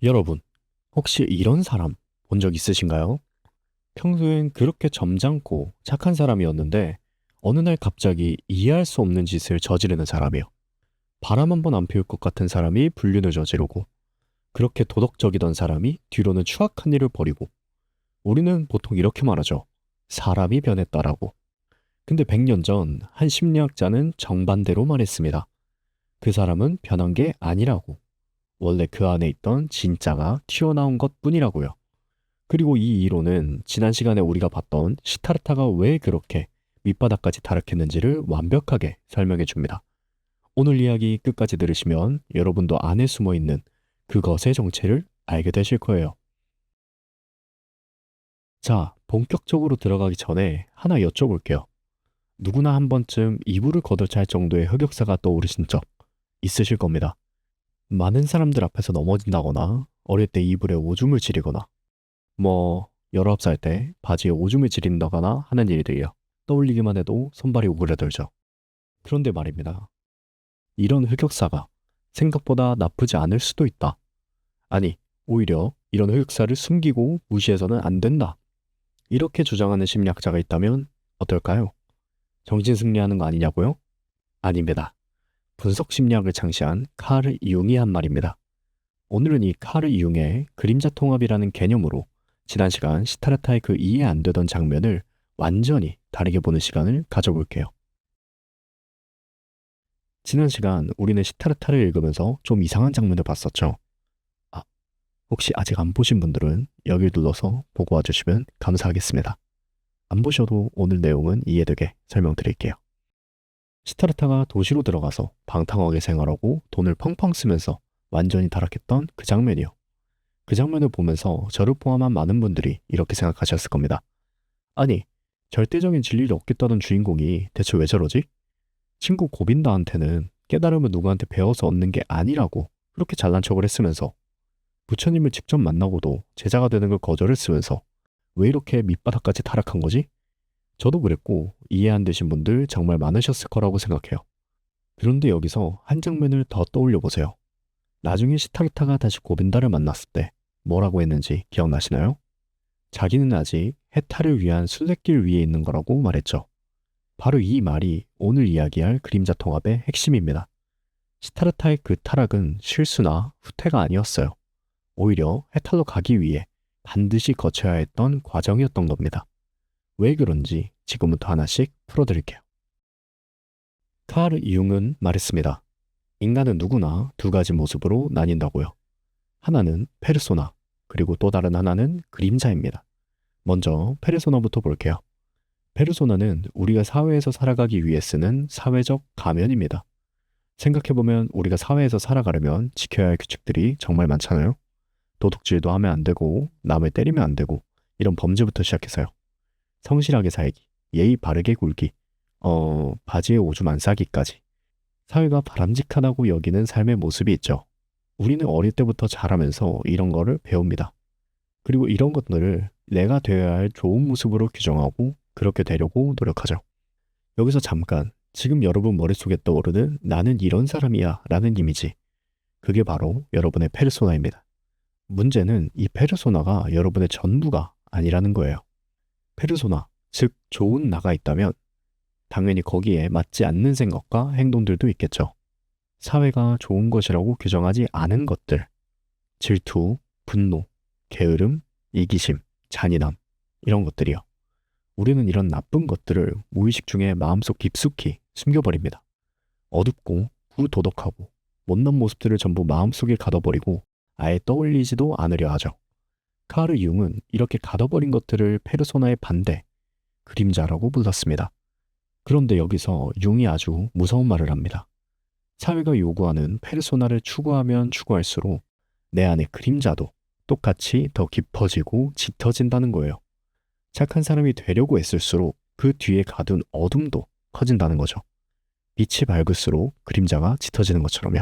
여러분, 혹시 이런 사람 본 적 있으신가요? 평소엔 그렇게 점잖고 착한 사람이었는데 어느 날 갑자기 이해할 수 없는 짓을 저지르는 사람이요. 바람 한 번 안 피울 것 같은 사람이 불륜을 저지르고 그렇게 도덕적이던 사람이 뒤로는 추악한 일을 벌이고 우리는 보통 이렇게 말하죠. 사람이 변했다라고. 근데 100년 전 한 심리학자는 정반대로 말했습니다. 그 사람은 변한 게 아니라고. 원래 그 안에 있던 진짜가 튀어나온 것뿐이라고요. 그리고 이 이론은 지난 시간에 우리가 봤던 시타르타가 왜 그렇게 밑바닥까지 타락했는지를 완벽하게 설명해 줍니다. 오늘 이야기 끝까지 들으시면 여러분도 안에 숨어 있는 그것의 정체를 알게 되실 거예요. 자, 본격적으로 들어가기 전에 하나 여쭤볼게요. 누구나 한 번쯤 이불을 걷어찰 정도의 흑역사가 떠오르신 적 있으실 겁니다. 많은 사람들 앞에서 넘어진다거나 어릴 때 이불에 오줌을 지리거나 19살 때 바지에 오줌을 지린다거나 하는 일들이요. 떠올리기만 해도 손발이 오그라들죠. 그런데 말입니다. 이런 흑역사가 생각보다 나쁘지 않을 수도 있다. 아니, 오히려 이런 흑역사를 숨기고 무시해서는 안 된다. 이렇게 주장하는 심리학자가 있다면 어떨까요? 정신 승리하는 거 아니냐고요? 아닙니다. 분석 심리학을 창시한 카르 융이 한 말입니다. 오늘은 이 카르 융의 그림자 통합이라는 개념으로 지난 시간 시타르타의 그 이해 안 되던 장면을 완전히 다르게 보는 시간을 가져볼게요. 지난 시간 우리는 시타르타를 읽으면서 좀 이상한 장면을 봤었죠. 아, 혹시 아직 안 보신 분들은 여길 눌러서 보고 와주시면 감사하겠습니다. 안 보셔도 오늘 내용은 이해되게 설명드릴게요. 시타르타가 도시로 들어가서 방탕하게 생활하고 돈을 펑펑 쓰면서 완전히 타락했던 그 장면이요. 그 장면을 보면서 저를 포함한 많은 분들이 이렇게 생각하셨을 겁니다. 아니, 절대적인 진리를 얻겠다던 주인공이 대체 왜 저러지? 친구 고빈다한테는 깨달음을 누구한테 배워서 얻는 게 아니라고 그렇게 잘난 척을 했으면서 부처님을 직접 만나고도 제자가 되는 걸 거절했으면서 왜 이렇게 밑바닥까지 타락한 거지? 저도 그랬고 이해 안 되신 분들 정말 많으셨을 거라고 생각해요. 그런데 여기서 한 장면을 더 떠올려 보세요. 나중에 시타르타가 다시 고빈다를 만났을 때 뭐라고 했는지 기억나시나요? 자기는 아직 해탈을 위한 순례길 위에 있는 거라고 말했죠. 바로 이 말이 오늘 이야기할 그림자 통합의 핵심입니다. 시타르타의 그 타락은 실수나 후퇴가 아니었어요. 오히려 해탈로 가기 위해 반드시 거쳐야 했던 과정이었던 겁니다. 왜 그런지 지금부터 하나씩 풀어드릴게요. 카르 융은 말했습니다. 인간은 누구나 두 가지 모습으로 나뉜다고요. 하나는 페르소나, 그리고 또 다른 하나는 그림자입니다. 먼저 페르소나부터 볼게요. 페르소나는 우리가 사회에서 살아가기 위해 쓰는 사회적 가면입니다. 생각해보면 우리가 사회에서 살아가려면 지켜야 할 규칙들이 정말 많잖아요. 도둑질도 하면 안 되고, 남을 때리면 안 되고, 이런 범죄부터 시작해서요. 성실하게 살기, 예의 바르게 굴기, 바지에 오줌 안 싸기까지. 사회가 바람직하다고 여기는 삶의 모습이 있죠. 우리는 어릴 때부터 자라면서 이런 거를 배웁니다. 그리고 이런 것들을 내가 되어야 할 좋은 모습으로 규정하고 그렇게 되려고 노력하죠. 여기서 잠깐 지금 여러분 머릿속에 떠오르는 나는 이런 사람이야 라는 이미지. 그게 바로 여러분의 페르소나입니다. 문제는 이 페르소나가 여러분의 전부가 아니라는 거예요. 페르소나, 즉 좋은 나가 있다면 당연히 거기에 맞지 않는 생각과 행동들도 있겠죠. 사회가 좋은 것이라고 규정하지 않은 것들, 질투, 분노, 게으름, 이기심, 잔인함, 이런 것들이요. 우리는 이런 나쁜 것들을 무의식 중에 마음속 깊숙이 숨겨버립니다. 어둡고 후도덕하고 못난 모습들을 전부 마음속에 가둬버리고 아예 떠올리지도 않으려 하죠. 카르 융은 이렇게 가둬버린 것들을 페르소나의 반대, 그림자라고 불렀습니다. 그런데 여기서 융이 아주 무서운 말을 합니다. 사회가 요구하는 페르소나를 추구하면 추구할수록 내 안의 그림자도 똑같이 더 깊어지고 짙어진다는 거예요. 착한 사람이 되려고 애쓸수록 그 뒤에 가둔 어둠도 커진다는 거죠. 빛이 밝을수록 그림자가 짙어지는 것처럼요.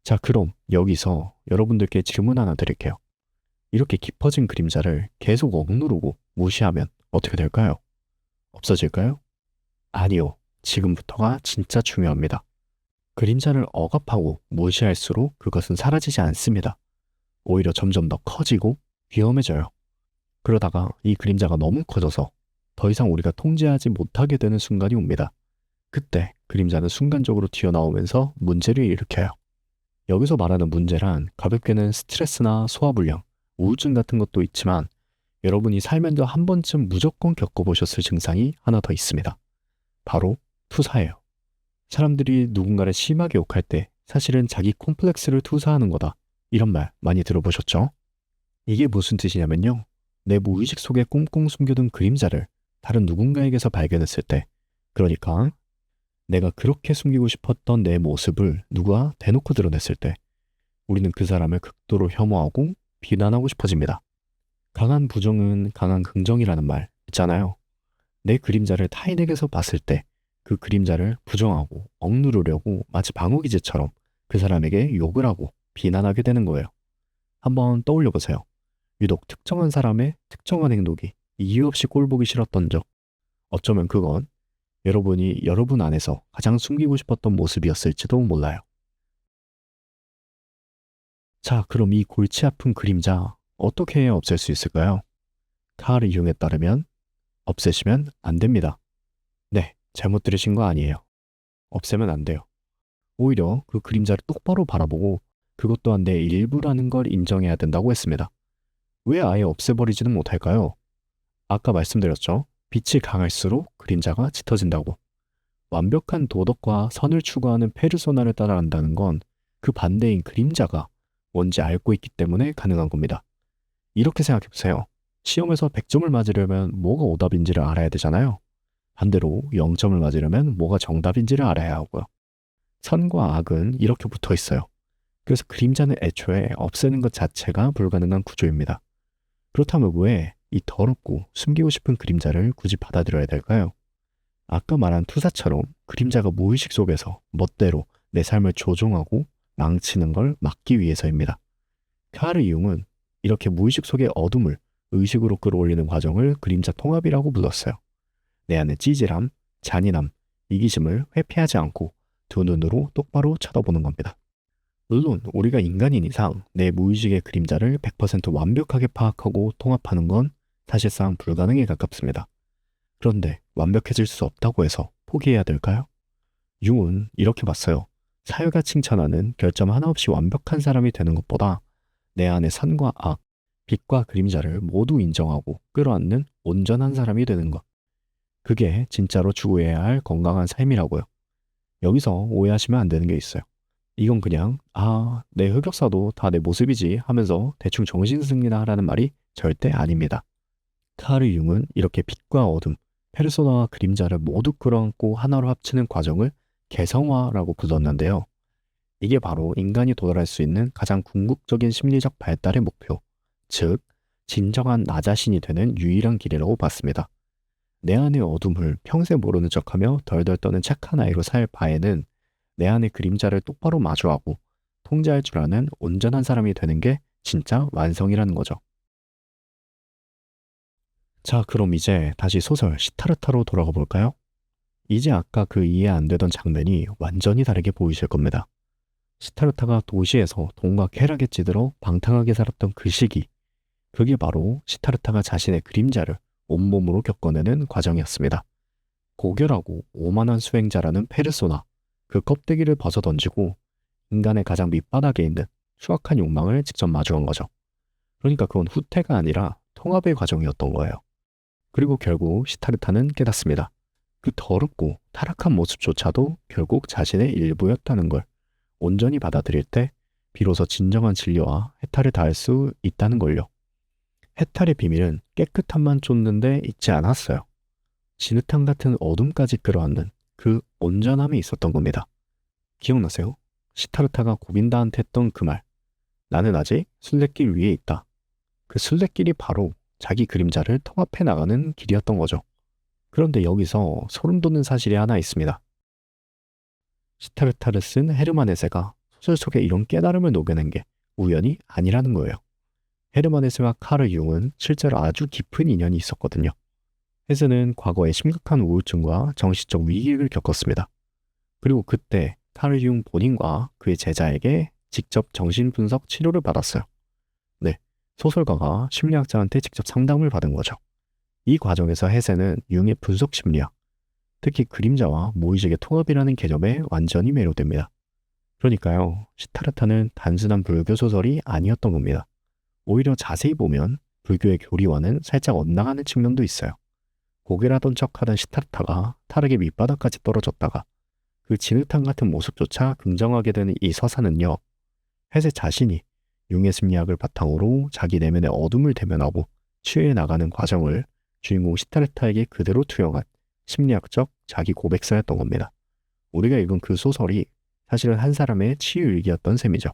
자, 그럼 여기서 여러분들께 질문 하나 드릴게요. 이렇게 깊어진 그림자를 계속 억누르고 무시하면 어떻게 될까요? 없어질까요? 아니요. 지금부터가 진짜 중요합니다. 그림자를 억압하고 무시할수록 그것은 사라지지 않습니다. 오히려 점점 더 커지고 위험해져요. 그러다가 이 그림자가 너무 커져서 더 이상 우리가 통제하지 못하게 되는 순간이 옵니다. 그때 그림자는 순간적으로 튀어나오면서 문제를 일으켜요. 여기서 말하는 문제란 가볍게는 스트레스나 소화불량, 우울증 같은 것도 있지만 여러분이 살면서 한 번쯤 무조건 겪어보셨을 증상이 하나 더 있습니다. 바로 투사예요. 사람들이 누군가를 심하게 욕할 때 사실은 자기 콤플렉스를 투사하는 거다. 이런 말 많이 들어보셨죠? 이게 무슨 뜻이냐면요. 내 무의식 속에 꽁꽁 숨겨둔 그림자를 다른 누군가에게서 발견했을 때, 그러니까 내가 그렇게 숨기고 싶었던 내 모습을 누가 대놓고 드러냈을 때, 우리는 그 사람을 극도로 혐오하고 비난하고 싶어집니다. 강한 부정은 강한 긍정이라는 말 있잖아요. 내 그림자를 타인에게서 봤을 때 그 그림자를 부정하고 억누르려고 마치 방어기제처럼 그 사람에게 욕을 하고 비난하게 되는 거예요. 한번 떠올려 보세요. 유독 특정한 사람의 특정한 행동이 이유 없이 꼴보기 싫었던 적. 어쩌면 그건 여러분이 여러분 안에서 가장 숨기고 싶었던 모습이었을지도 몰라요. 자, 그럼 이 골치 아픈 그림자 어떻게 해야 없앨 수 있을까요? 카르 융에 따르면 없애시면 안 됩니다. 네, 잘못 들으신 거 아니에요. 없애면 안 돼요. 오히려 그 그림자를 똑바로 바라보고 그것 또한 내 일부라는 걸 인정해야 된다고 했습니다. 왜 아예 없애버리지는 못할까요? 아까 말씀드렸죠. 빛이 강할수록 그림자가 짙어진다고. 완벽한 도덕과 선을 추구하는 페르소나를 따라간다는 건 그 반대인 그림자가 뭔지 알고 있기 때문에 가능한 겁니다. 이렇게 생각해 보세요. 시험에서 100점을 맞으려면 뭐가 오답인지를 알아야 되잖아요. 반대로 0점을 맞으려면 뭐가 정답인지를 알아야 하고요. 선과 악은 이렇게 붙어 있어요. 그래서 그림자는 애초에 없애는 것 자체가 불가능한 구조입니다. 그렇다면 왜 이 더럽고 숨기고 싶은 그림자를 굳이 받아들여야 될까요? 아까 말한 투사처럼 그림자가 무의식 속에서 멋대로 내 삶을 조종하고 망치는 걸 막기 위해서입니다. 카르 융은 이렇게 무의식 속의 어둠을 의식으로 끌어올리는 과정을 그림자 통합이라고 불렀어요. 내 안의 찌질함, 잔인함, 이기심을 회피하지 않고 두 눈으로 똑바로 쳐다보는 겁니다. 물론 우리가 인간인 이상 내 무의식의 그림자를 100% 완벽하게 파악하고 통합하는 건 사실상 불가능에 가깝습니다. 그런데 완벽해질 수 없다고 해서 포기해야 될까요? 융은 이렇게 봤어요. 사회가 칭찬하는 결점 하나 없이 완벽한 사람이 되는 것보다 내 안의 선과 악, 빛과 그림자를 모두 인정하고 끌어안는 온전한 사람이 되는 것. 그게 진짜로 추구해야 할 건강한 삶이라고요. 여기서 오해하시면 안 되는 게 있어요. 이건 그냥 내 흑역사도 다 내 모습이지 하면서 대충 정신승리나 하라는 말이 절대 아닙니다. 카르 융은 이렇게 빛과 어둠, 페르소나와 그림자를 모두 끌어안고 하나로 합치는 과정을 개성화라고 불렀는데요. 이게 바로 인간이 도달할 수 있는 가장 궁극적인 심리적 발달의 목표, 즉 진정한 나 자신이 되는 유일한 길이라고 봤습니다. 내 안의 어둠을 평생 모르는 척하며 덜덜 떠는 착한 아이로 살 바에는 내 안의 그림자를 똑바로 마주하고 통제할 줄 아는 온전한 사람이 되는 게 진짜 완성이라는 거죠. 자, 그럼 이제 다시 소설 시타르타로 돌아가 볼까요? 이제 아까 그 이해 안 되던 장면이 완전히 다르게 보이실 겁니다. 시타르타가 도시에서 돈과 쾌락에 찌들어 방탕하게 살았던 그 시기, 그게 바로 시타르타가 자신의 그림자를 온몸으로 겪어내는 과정이었습니다. 고결하고 오만한 수행자라는 페르소나, 그 껍데기를 벗어던지고 인간의 가장 밑바닥에 있는 추악한 욕망을 직접 마주한 거죠. 그러니까 그건 후퇴가 아니라 통합의 과정이었던 거예요. 그리고 결국 시타르타는 깨닫습니다. 그 더럽고 타락한 모습조차도 결국 자신의 일부였다는 걸 온전히 받아들일 때 비로소 진정한 진료와 해탈을 다할 수 있다는 걸요. 해탈의 비밀은 깨끗함만 쫓는데 있지 않았어요. 진흙탕 같은 어둠까지 끌어안는 그 온전함이 있었던 겁니다. 기억나세요? 시타르타가 고빈다한테 했던 그 말. 나는 아직 순례길 위에 있다. 그 순례길이 바로 자기 그림자를 통합해 나가는 길이었던 거죠. 그런데 여기서 소름 돋는 사실이 하나 있습니다. 시타르타를 쓴 헤르만 헤세가 소설 속에 이런 깨달음을 녹여낸 게 우연이 아니라는 거예요. 헤르만 헤세와 카르 융은 실제로 아주 깊은 인연이 있었거든요. 헤세는 과거에 심각한 우울증과 정신적 위기를 겪었습니다. 그리고 그때 카를 융 본인과 그의 제자에게 직접 정신분석 치료를 받았어요. 네, 소설가가 심리학자한테 직접 상담을 받은 거죠. 이 과정에서 해세는 융의 분석 심리학, 특히 그림자와 무의식의 통합이라는 개념에 완전히 매료됩니다. 그러니까요, 시타르타는 단순한 불교 소설이 아니었던 겁니다. 오히려 자세히 보면 불교의 교리와는 살짝 엇나가는 측면도 있어요. 고개라던 척하던 시타르타가 타르의 밑바닥까지 떨어졌다가 그 진흙탕 같은 모습조차 긍정하게 되는 이 서사는요, 해세 자신이 융의 심리학을 바탕으로 자기 내면의 어둠을 대면하고 치유해 나가는 과정을 주인공 시타르타에게 그대로 투영한 심리학적 자기 고백서였던 겁니다. 우리가 읽은 그 소설이 사실은 한 사람의 치유 일기였던 셈이죠.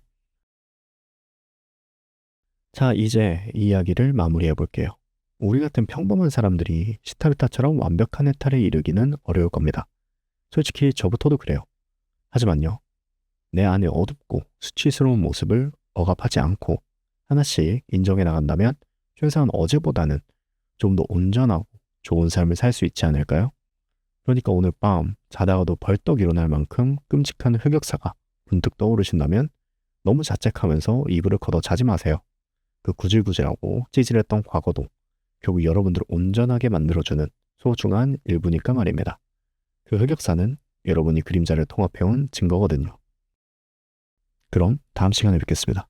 자, 이제 이 이야기를 마무리해 볼게요. 우리 같은 평범한 사람들이 시타르타처럼 완벽한 해탈에 이르기는 어려울 겁니다. 솔직히 저부터도 그래요. 하지만요, 내 안의 어둡고 수치스러운 모습을 억압하지 않고 하나씩 인정해 나간다면 최소한 어제보다는 좀 더 온전하고 좋은 삶을 살 수 있지 않을까요? 그러니까 오늘 밤 자다가도 벌떡 일어날 만큼 끔찍한 흑역사가 문득 떠오르신다면 너무 자책하면서 이불을 걷어 자지 마세요. 그 구질구질하고 찌질했던 과거도 결국 여러분들을 온전하게 만들어주는 소중한 일부니까 말입니다. 그 흑역사는 여러분이 그림자를 통합해온 증거거든요. 그럼 다음 시간에 뵙겠습니다.